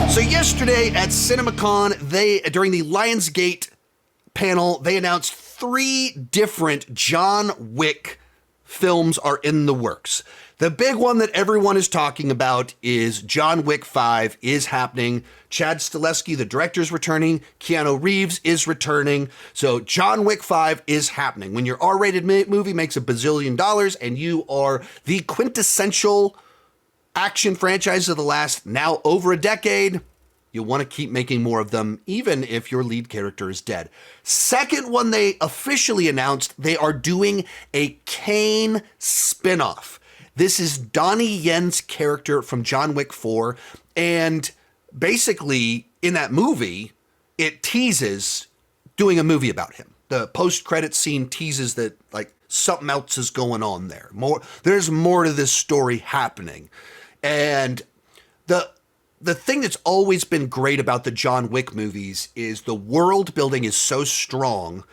So yesterday at CinemaCon, during the Lionsgate panel, they announced 3 different John Wick films are in the works. The big one that everyone is talking about is John Wick 5 is happening. Chad Stahelski, the director, is returning. Keanu Reeves is returning. So John Wick 5 is happening. When your R-rated movie makes $1 bazillion and you are the quintessential action franchise of the last now over a decade, you want to keep making more of them, even if your lead character is dead. Second one they officially announced, they are doing a Caine spinoff. This is Donnie Yen's character from John Wick 4, and basically in that movie, it teases doing a movie about him. The post-credit scene teases that like something else is going on there. There's more to this story happening. And the thing that's always been great about the John Wick movies is the world building is so strong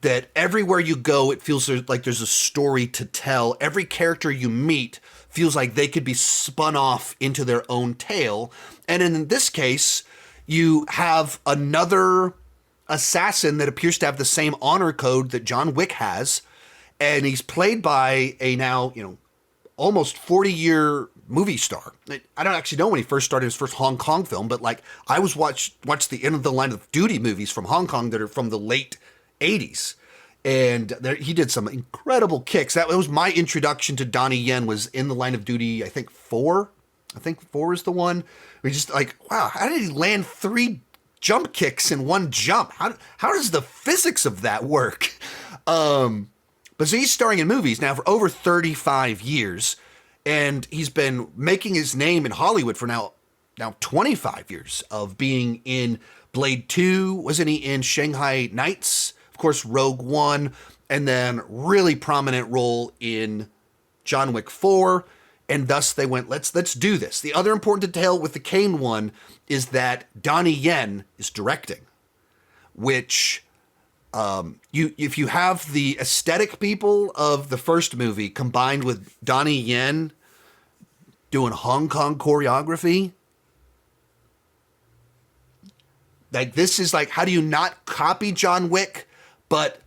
that everywhere you go, it feels like there's a story to tell. Every character you meet feels like they could be spun off into their own tale. And in this case, you have another assassin that appears to have the same honor code that John Wick has. And he's played by a now, almost 40-year movie star. I don't actually know when he first started his first Hong Kong film, but like I watched the End of the Line of Duty movies from Hong Kong that are from the late 80s. And he did some incredible kicks. That was my introduction to Donnie Yen, was in the Line of Duty, I think 4. I think 4 is the one. We just like, wow, how did he land 3 jump kicks in one jump? How does the physics of that work? But so he's starring in movies now for over 35 years. And he's been making his name in Hollywood for now 25 years of being in Blade 2. Wasn't he in Shanghai Nights? Of course, Rogue One, and then really prominent role in John Wick 4. And thus they went, let's do this. The other important detail with the Caine one is that Donnie Yen is directing, which if you have the aesthetic people of the first movie combined with Donnie Yen doing Hong Kong choreography, like this is like, how do you not copy John Wick, but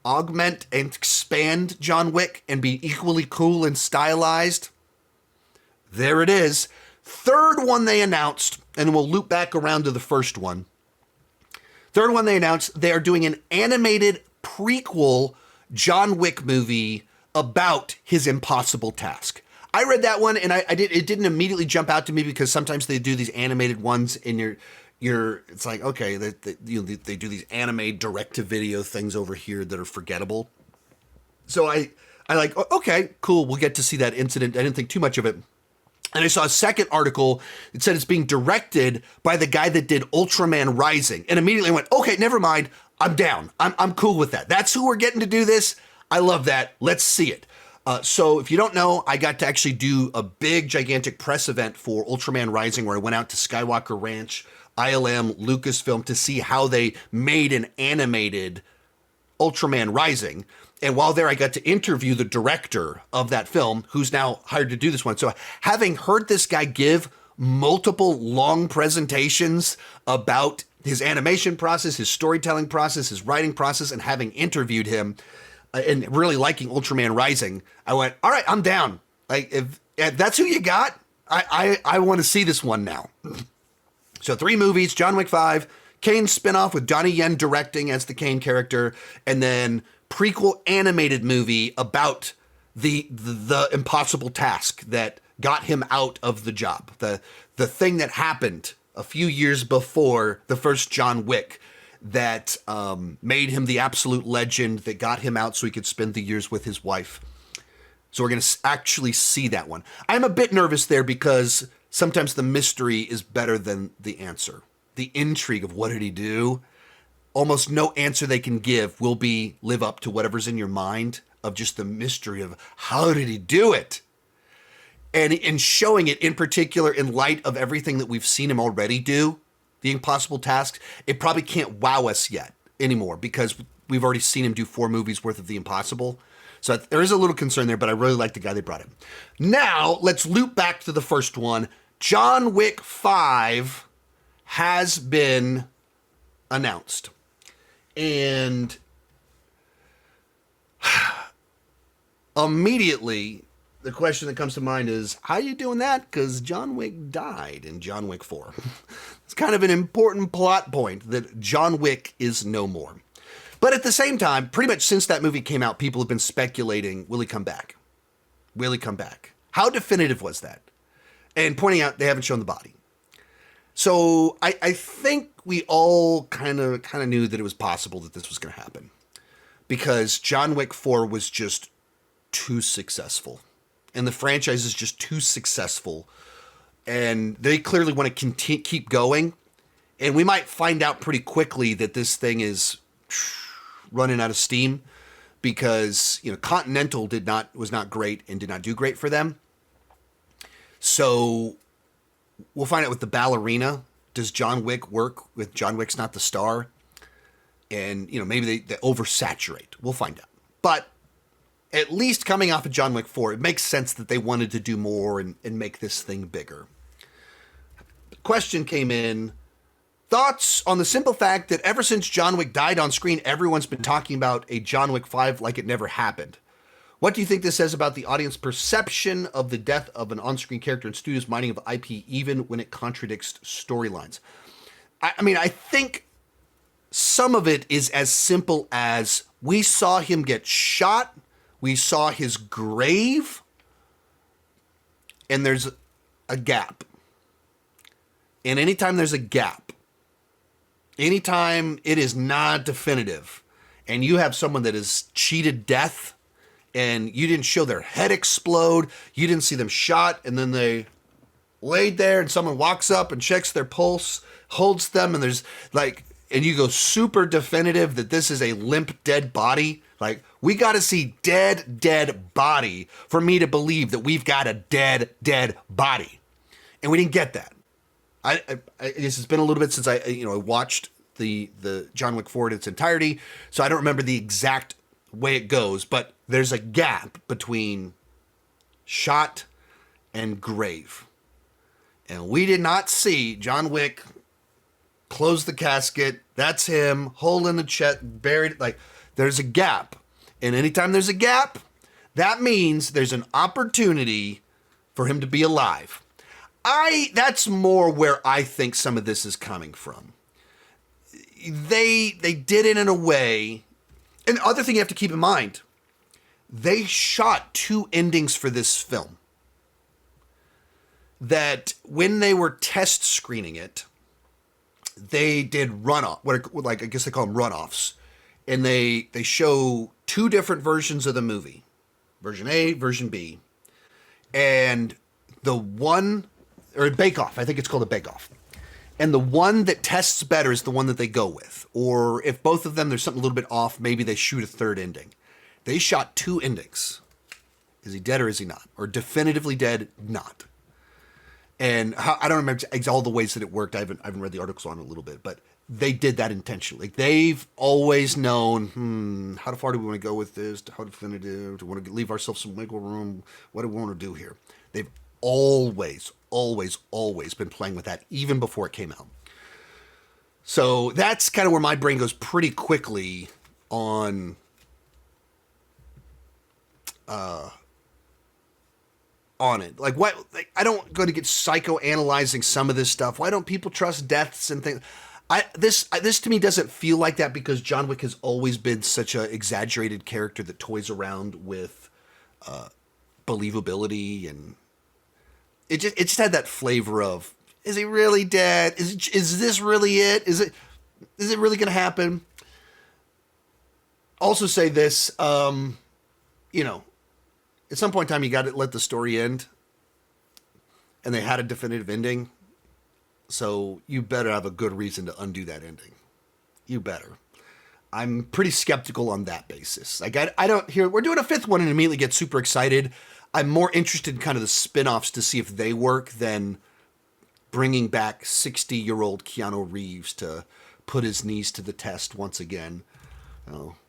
augment and expand John Wick and be equally cool and stylized? There it is. Third one they announced, and we'll loop back around to the first one. Third one they announced, they are doing an animated prequel John Wick movie about his impossible task. I read that one and it didn't immediately jump out to me because sometimes they do these animated ones and it's like, okay, they do these anime direct-to-video things over here that are forgettable. So I like, okay, cool, we'll get to see that incident. I didn't think too much of it. And I saw a second article that said it's being directed by the guy that did Ultraman Rising. And immediately I went, okay, never mind, I'm down. I'm cool with that. That's who we're getting to do this. I love that. Let's see it. So if you don't know, I got to actually do a big, gigantic press event for Ultraman Rising where I went out to Skywalker Ranch, ILM, Lucasfilm to see how they made an animated Ultraman Rising. And while there, I got to interview the director of that film, who's now hired to do this one. So having heard this guy give multiple long presentations about his animation process, his storytelling process, his writing process, and having interviewed him and really liking Ultraman Rising, I went, all right, I'm down. Like if that's who you got, I want to see this one now. So 3 movies, John Wick 5, Caine spinoff with Donnie Yen directing as the Caine character, and then prequel animated movie about the impossible task that got him out of the job. The thing that happened a few years before the first John Wick that made him the absolute legend that got him out so he could spend the years with his wife. So we're going to actually see that one. I'm a bit nervous there because sometimes the mystery is better than the answer. The intrigue of what did he do? Almost no answer they can give will live up to whatever's in your mind of just the mystery of how did he do it? And in showing it in particular in light of everything that we've seen him already do, the impossible tasks, it probably can't wow us yet anymore because we've already seen him do 4 movies worth of the impossible. So there is a little concern there, but I really like the guy they brought in. Now let's loop back to the first one. John Wick 5 has been announced. And immediately, the question that comes to mind is, how are you doing that? Because John Wick died in John Wick 4. It's kind of an important plot point that John Wick is no more. But at the same time, pretty much since that movie came out, people have been speculating, will he come back? Will he come back? How definitive was that? And pointing out they haven't shown the body. So I think we all kind of knew that it was possible that this was going to happen. Because John Wick 4 was just too successful. And the franchise is just too successful. And they clearly want to keep going. And we might find out pretty quickly that this thing is running out of steam. Because, Continental was not great and did not do great for them. So we'll find out with the ballerina. Does John Wick work with John Wick's not the star? And, maybe they oversaturate. We'll find out. But at least coming off of John Wick 4, it makes sense that they wanted to do more and make this thing bigger. The question came in. Thoughts on the simple fact that ever since John Wick died on screen, everyone's been talking about a John Wick 5 like it never happened. What do you think this says about the audience perception of the death of an on-screen character in studios' mining of IP, even when it contradicts storylines? I think some of it is as simple as we saw him get shot, we saw his grave, and there's a gap. And anytime there's a gap, anytime it is not definitive, and you have someone that has cheated death, and you didn't show their head explode, you didn't see them shot, and then they laid there, and someone walks up and checks their pulse, holds them, and there's and you go super definitive that this is a limp, dead body. We got to see dead body for me to believe that we've got a dead body. And we didn't get that. I guess it's been a little bit since I watched the John Wick 4 in its entirety, so I don't remember the exact way it goes, but there's a gap between shot and grave. And we did not see John Wick close the casket. That's him holding the chest, buried. There's a gap. And anytime there's a gap, that means there's an opportunity for him to be alive. That's more where I think some of this is coming from. They did it in a way. And the other thing you have to keep in mind, they shot 2 endings for this film. That when they were test screening it, they did runoff. I guess they call them runoffs, and they show 2 different versions of the movie, version A, version B, and the one or Bake Off. I think it's called a Bake Off. And the one that tests better is the one that they go with. Or if both of them, there's something a little bit off, maybe they shoot a 3rd ending. They shot 2 endings. Is he dead or is he not? Or definitively dead, not. And I don't remember all the ways that it worked. I haven't read the articles on it a little bit, but they did that intentionally. They've always known, how far do we want to go with this? How definitive? Do we want to leave ourselves some wiggle room? What do we want to do here? They've always been playing with that, even before it came out. So that's kind of where my brain goes pretty quickly on it. I don't go to get psychoanalyzing some of this stuff. Why don't people trust deaths and things? This to me doesn't feel like that, because John Wick has always been such an exaggerated character that toys around with believability, and it just had that flavor of, is he really dead? Is this really it? Is it really going to happen? Also say this, at some point in time, you got to let the story end, and they had a definitive ending. So you better have a good reason to undo that ending. You better. I'm pretty skeptical on that basis. I don't hear, we're doing a 5th one and immediately get super excited. I'm more interested in kind of the spin-offs to see if they work than bringing back 60-year-old Keanu Reeves to put his knees to the test once again.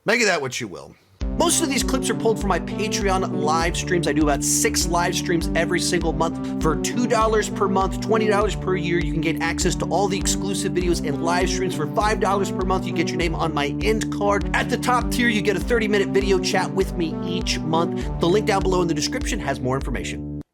Make of that what you will. Most of these clips are pulled from my Patreon live streams. I do about 6 live streams every single month. For $2 per month, $20 per year, you can get access to all the exclusive videos and live streams. For $5 per month, you get your name on my end card. At the top tier, you get a 30-minute video chat with me each month. The link down below in the description has more information.